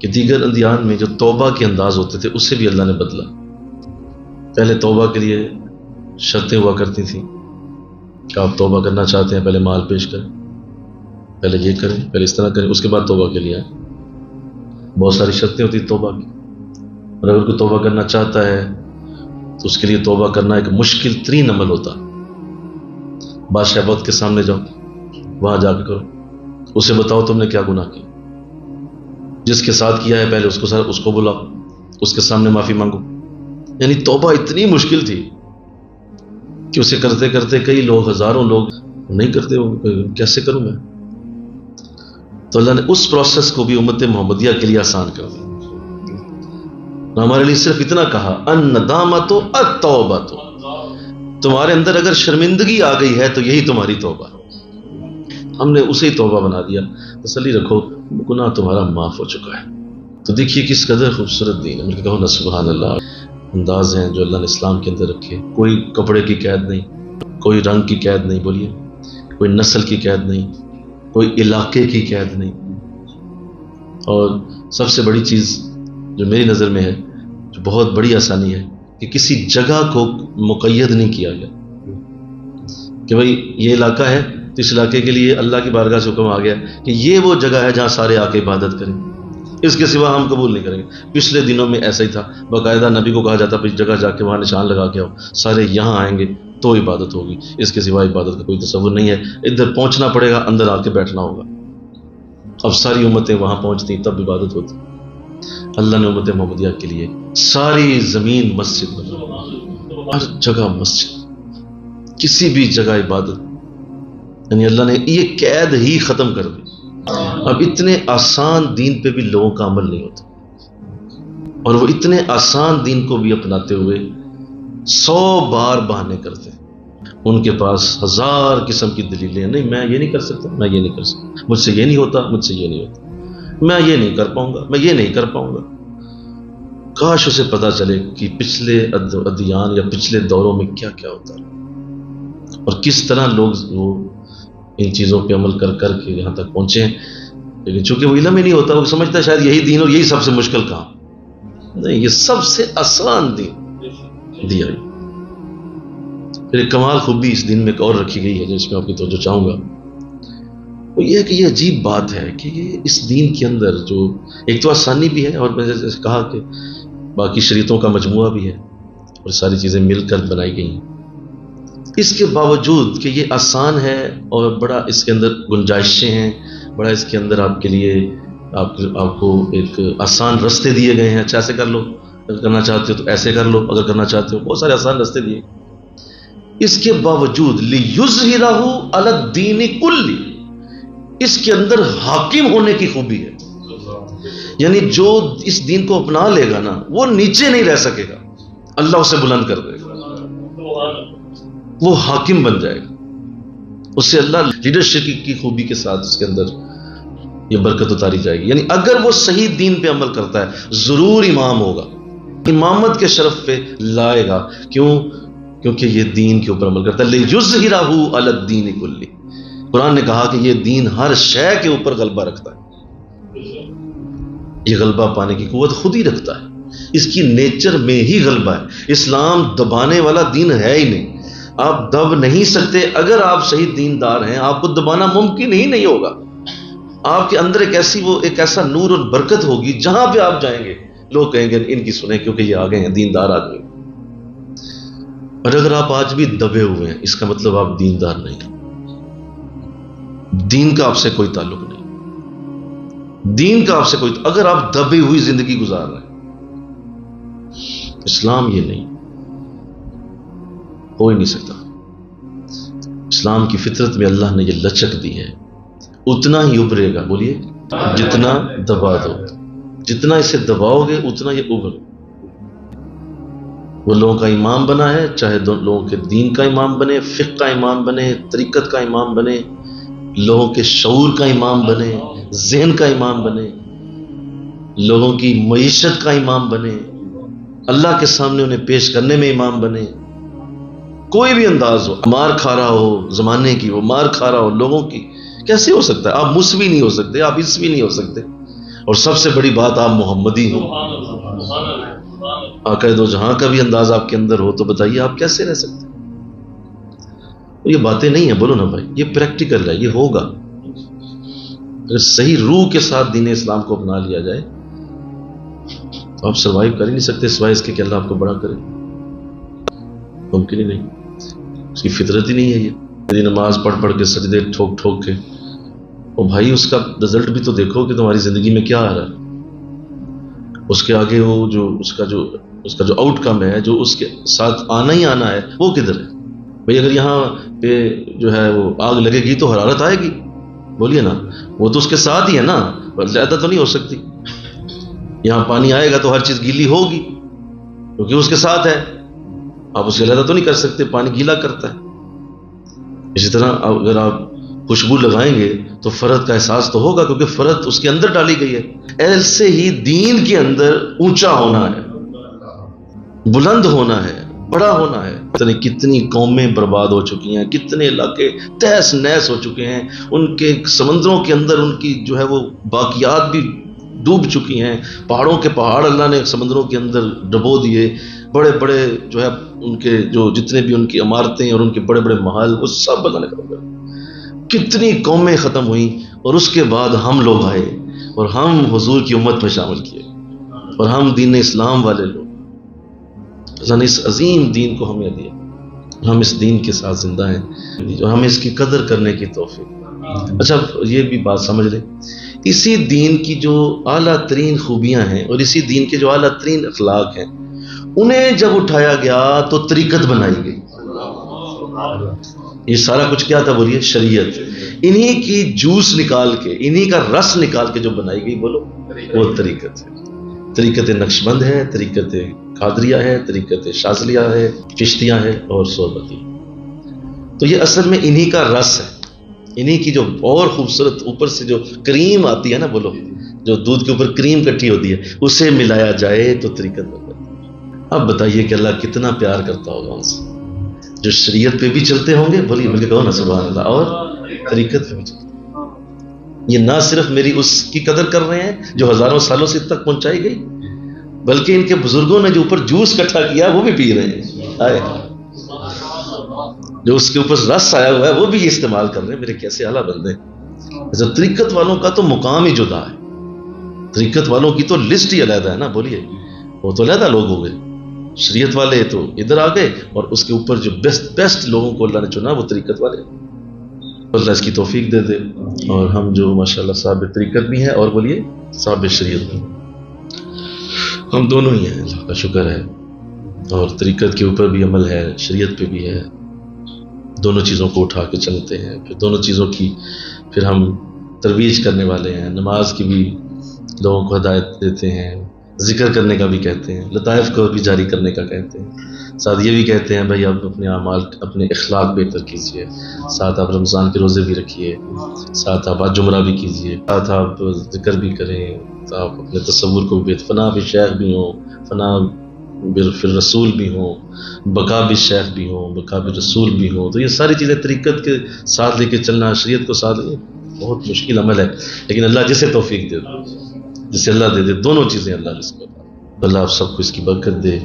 کہ دیگر ادیان میں جو توبہ کے انداز ہوتے تھے اس سے بھی اللہ نے بدلا. پہلے توبہ کے لیے شرطیں ہوا کرتی تھیں کہ آپ توبہ کرنا چاہتے ہیں پہلے مال پیش کریں، پہلے یہ کریں، پہلے اس طرح کریں، اس کے بعد توبہ کے لیے آئیں. بہت ساری شرطیں ہوتی توبہ کی، اور اگر کوئی توبہ کرنا چاہتا ہے تو اس کے لیے توبہ کرنا ایک مشکل ترین عمل ہوتا. بادشاہ وقت کے سامنے جاؤ، وہاں جا کے کرو، اسے بتاؤ تم نے کیا گناہ کیا، جس کے ساتھ کیا ہے پہلے اس کو بلاؤ، اس کے سامنے معافی مانگو. یعنی توبہ اتنی مشکل تھی کہ اسے کرتے کرتے کئی لوگ، ہزاروں لوگ نہیں کرتے، کیسے کروں میں. تو اللہ نے اس پروسیس کو بھی امت محمدیہ کے لیے آسان کر دیا. ہمارے لیے صرف اتنا کہا الندامۃ التوبۃ، تمہارے اندر اگر شرمندگی آ گئی ہے تو یہی تمہاری توبہ. ہم نے اسے توبہ بنا دیا. تسلی رکھو، گناہ تمہارا معاف ہو چکا ہے. تو دیکھیے کس قدر خوبصورت دین ہے. مجھے کہو نا سبحان اللہ. انداز ہیں جو اللہ نے اسلام کے اندر رکھے. کوئی کپڑے کی قید نہیں، کوئی رنگ کی قید نہیں، بولیے، کوئی نسل کی قید نہیں، کوئی علاقے کی قید نہیں. اور سب سے بڑی چیز جو میری نظر میں ہے، جو بہت بڑی آسانی ہے، کہ کسی جگہ کو مقید نہیں کیا گیا کہ بھئی یہ علاقہ ہے تو اس علاقے کے لیے اللہ کی بارگاہ سے حکم آ گیا کہ یہ وہ جگہ ہے جہاں سارے آ کے عبادت کریں، اس کے سوا ہم قبول نہیں کریں گے. پچھلے دنوں میں ایسا ہی تھا، باقاعدہ نبی کو کہا جاتا اس جگہ جا کے وہاں نشان لگا کے آؤ، سارے یہاں آئیں گے تو عبادت ہوگی، اس کے سوا عبادت کا کوئی تصور نہیں ہے. ادھر پہنچنا پڑے گا، اندر آ کے بیٹھنا ہوگا. اب ساری امتیں وہاں پہنچتی تب عبادت ہوتی. اللہ نے امت محمدیہ کے لیے ساری زمین مسجد بنا، ہر جگہ مسجد، کسی بھی جگہ عبادت. یعنی اللہ نے یہ قید ہی ختم کر دی. اب اتنے آسان دین پہ بھی لوگوں کا عمل نہیں ہوتا، اور وہ اتنے آسان دین کو بھی اپناتے ہوئے 100 بار بہانے کرتے ہیں. ان کے پاس 1000 قسم کی دلیلیں. نہیں میں یہ نہیں کر سکتا، میں یہ نہیں کر سکتا، مجھ سے یہ نہیں ہوتا، مجھ سے یہ نہیں ہوتا، میں یہ نہیں کر پاؤں گا، میں یہ نہیں کر پاؤں گا. کاش اسے پتا چلے کہ پچھلے ادیان یا پچھلے دوروں میں کیا کیا ہوتا ہے اور کس طرح لوگ وہ ان چیزوں پہ عمل کر کر کے یہاں تک پہنچے ہیں. لیکن چونکہ وہ علم ہی نہیں ہوتا، وہ سمجھتا ہے شاید یہی دین اور یہی سب سے مشکل کام. نہیں، یہ سب سے آسان دین دیا ہے. پھر ایک کمال خوبی اس دین میں ایک اور رکھی گئی ہے جو اس میں آپ کی توجہ چاہوں گا. وہ یہ ہے کہ یہ عجیب بات ہے کہ یہ اس دین کے اندر جو ایک تو آسانی بھی ہے، اور میں نے جیسے کہا کہ باقی شریعتوں کا مجموعہ بھی ہے اور ساری چیزیں مل کر بنائی گئی ہیں. اس کے باوجود کہ یہ آسان ہے اور بڑا اس کے اندر گنجائشیں ہیں، بڑا اس کے اندر آپ کے لیے آپ کو ایک آسان رستے دیے گئے ہیں. اچھا ایسے کر لو، اگر کرنا چاہتے ہو تو ایسے کر لو، اگر کرنا چاہتے ہو بہت سارے آسان رستے دیے. اس کے باوجود لِيُظْهِرَهُ عَلَى الدِّينِ كُلِّهِ، اس کے اندر حاکم ہونے کی خوبی ہے. یعنی جو اس دین کو اپنا لے گا نا، وہ نیچے نہیں رہ سکے گا، اللہ اسے بلند کر دے گا، وہ حاکم بن جائے گا. اس سے اللہ لیڈرشپ کی خوبی کے ساتھ اس کے اندر یہ برکت اتاری جائے گی. یعنی اگر وہ صحیح دین پہ عمل کرتا ہے ضرور امام ہوگا، امامت کے شرف پہ لائے گا. کیونکہ یہ دین کے اوپر عمل کرتا ہے. لِيُظْهِرَهُ عَلَى الدِّينِ كُلِّهِ، قرآن نے کہا کہ یہ دین ہر شے کے اوپر غلبہ رکھتا ہے. یہ غلبہ پانے کی قوت خود ہی رکھتا ہے، اس کی نیچر میں ہی غلبہ ہے. اسلام دبانے والا دین ہے ہی نہیں. آپ دب نہیں سکتے. اگر آپ صحیح دیندار ہیں آپ کو دبانا ممکن ہی نہیں ہوگا. آپ کے اندر ایک ایسا نور اور برکت ہوگی، جہاں پہ آپ جائیں گے لوگ کہیں گے ان کی سنیں کیونکہ یہ آگے ہیں، دیندار آدمی. اور اگر آپ آج بھی دبے ہوئے ہیں اس کا مطلب آپ دیندار نہیں. دین کا آپ سے کوئی تعلق نہیں، دین کا آپ سے کوئی، اگر آپ دبی ہوئی زندگی گزار رہے ہیں، اسلام یہ نہیں، ہو ہی نہیں سکتا. اسلام کی فطرت میں اللہ نے یہ لچک دی ہے. اتنا ہی ابھرے گا، بولیے، جتنا دبا دو. جتنا اسے دباؤ گے اتنا یہ ابھر. وہ لوگوں کا امام بنا ہے، چاہے لوگوں کے دین کا امام بنے، فقہ کا امام بنے، طریقت کا امام بنے، لوگوں کے شعور کا امام بنے، ذہن کا امام بنے، لوگوں کی معیشت کا امام بنے، اللہ کے سامنے انہیں پیش کرنے میں امام بنے. کوئی بھی انداز ہو، مار کھا رہا ہو زمانے کی، وہ مار کھا رہا ہو لوگوں کی، کیسے ہو سکتا ہے؟ آپ مسوی نہیں ہو سکتے، آپ عیسوی نہیں ہو سکتے. اور سب سے بڑی بات آپ محمدی ہو، آقا دو جہاں کا بھی انداز آپ کے اندر ہو، تو بتائیے آپ کیسے رہ سکتے ہیں؟ یہ باتیں نہیں ہیں، بولو نا بھائی، یہ پریکٹیکل ہے، یہ ہوگا اگر صحیح روح کے ساتھ دین اسلام کو اپنا لیا جائے تو آپ سروائیو کر ہی نہیں سکتے سوائے اس کے کہ اللہ آپ کو بڑا کرے، ممکن ہی نہیں، اس کی فطرت ہی نہیں ہے۔ یہ میری نماز پڑھ پڑھ کے سجدے ٹھوک ٹھوک کے، اور بھائی اس کا رزلٹ بھی تو دیکھو کہ تمہاری زندگی میں کیا آ رہا ہے، اس کے آگے وہ جو اس کا جو آؤٹ کم ہے، جو اس کے ساتھ آنا ہی آنا ہے، وہ کدھر ہے؟ بھئی اگر یہاں پہ جو ہے وہ آگ لگے گی تو حرارت آئے گی، بولیے نا، وہ تو اس کے ساتھ ہی ہے نا، زیادہ تو نہیں ہو سکتی۔ یہاں پانی آئے گا تو ہر چیز گیلی ہوگی کیونکہ اس کے ساتھ ہے، آپ اسے علیحدہ تو نہیں کر سکتے، پانی گیلا کرتا ہے۔ اسی طرح اگر آپ خوشبو لگائیں گے تو فرد کا احساس تو ہوگا کیونکہ فرد اس کے اندر ڈالی گئی ہے۔ ایسے ہی دین کے اندر اونچا ہونا ہے، بلند ہونا ہے، بڑا ہونا ہے۔ کتنی قومیں برباد ہو چکی ہیں، کتنے علاقے تہس نہس ہو چکے ہیں، ان کے سمندروں کے اندر ان کی جو ہے وہ باقیات بھی ڈوب چکی ہیں، پہاڑوں کے پہاڑ اللہ نے سمندروں کے اندر ڈبو دیے، بڑے بڑے جو ہے ان کے جو جتنے بھی ان کی عمارتیں اور ان کے بڑے بڑے محل وہ سب اللہ نے ختم کر دیے۔ کتنی قومیں ختم ہوئیں، اور اس کے بعد ہم لوگ آئے اور ہم حضور کی امت میں شامل کیے، اور ہم دین اسلام والے لوگ، اللہ نے اس عظیم دین کو ہمیں دیا، ہم اس دین کے ساتھ زندہ ہیں اور ہمیں اس کی قدر کرنے کی توفیق۔ اچھا یہ بھی بات سمجھ لیں، اسی دین کی جو اعلیٰ ترین خوبیاں ہیں اور اسی دین کے جو اعلیٰ ترین اخلاق ہیں، انہیں جب اٹھایا گیا تو طریقت بنائی گئی۔ یہ سارا کچھ کیا تھا بولیے؟ شریعت۔ انہی کی جوس نکال کے، انہی کا رس نکال کے جو بنائی گئی، بولو وہ طریقت ہے۔ طریقت نقشبند ہے، طریقت قادریہ ہے، طریقت شاذلیہ ہے، چشتیہ ہے اور صحبتی۔ تو یہ اصل میں انہی کا رس ہے، انہی کی جو اور خوبصورت اوپر سے جو کریم آتی ہے نا، بولو جو دودھ کے اوپر کریم کٹھی ہوتی ہے، اسے ملایا جائے تو طریقت بن جاتی ہے۔ اب بتائیے کہ اللہ کتنا پیار کرتا ہوگا ان سے جو شریعت پہ بھی چلتے ہوں گے، بولیے مل کے کہو نا سبحان اللہ، اور طریقت پہ بھی چلتے۔ یہ نہ صرف میری اس کی قدر کر رہے ہیں جو ہزاروں سالوں سے تک پہنچائی گئی، بلکہ ان کے بزرگوں نے جو اوپر جوس اکٹھا کیا وہ بھی پی رہے ہیں، آئے جو اس کے اوپر رس آیا ہوا ہے وہ بھی استعمال کر رہے ہیں۔ میرے کیسے اعلیٰ بندے۔ ایسا طریقت والوں کا تو مقام ہی جدا ہے، طریقت والوں کی تو لسٹ ہی علیحدہ ہے نا، بولیے وہ تو علیحدہ لوگ ہو گئے۔ شریعت والے تو ادھر آ گئے، اور اس کے اوپر جو بیسٹ لوگوں کو اللہ نے چنا وہ طریقت والے۔ اللہ اس کی توفیق دے دے، اور ہم جو ماشاءاللہ صاحب طریقت بھی ہیں اور بولیے صاحب شریعت بھی، ہم دونوں ہی ہیں، اللہ کا شکر ہے۔ اور طریقت کے اوپر بھی عمل ہے، شریعت پہ بھی ہے، دونوں چیزوں کو اٹھا کے چلتے ہیں، پھر دونوں چیزوں کی پھر ہم ترویج کرنے والے ہیں۔ نماز کی بھی لوگوں کو ہدایت دیتے ہیں، ذکر کرنے کا بھی کہتے ہیں، لطائف کو بھی جاری کرنے کا کہتے ہیں، ساتھ یہ بھی کہتے ہیں بھائی آپ اپنے اعمال اپنے اخلاق بہتر کیجئے، ساتھ آپ رمضان کے روزے بھی رکھیے، ساتھ آپ جمعہ بھی کیجئے، ساتھ آپ ذکر بھی کریں، آپ اپنے تصور کو بھی، فنا بھی شیخ بھی ہوں، فنا پھر رسول بھی ہوں، بقا بھی شیخ بھی ہوں، بقا بھی رسول بھی ہوں۔ تو یہ ساری چیزیں طریقت کے ساتھ لے کے چلنا، شریعت کو ساتھ لے، بہت مشکل عمل ہے، لیکن اللہ جسے توفیق دے، جسے اللہ دے دے، دونوں چیزیں اللہ نے اس کو، اللہ آپ سب کو اس کی برکت دے۔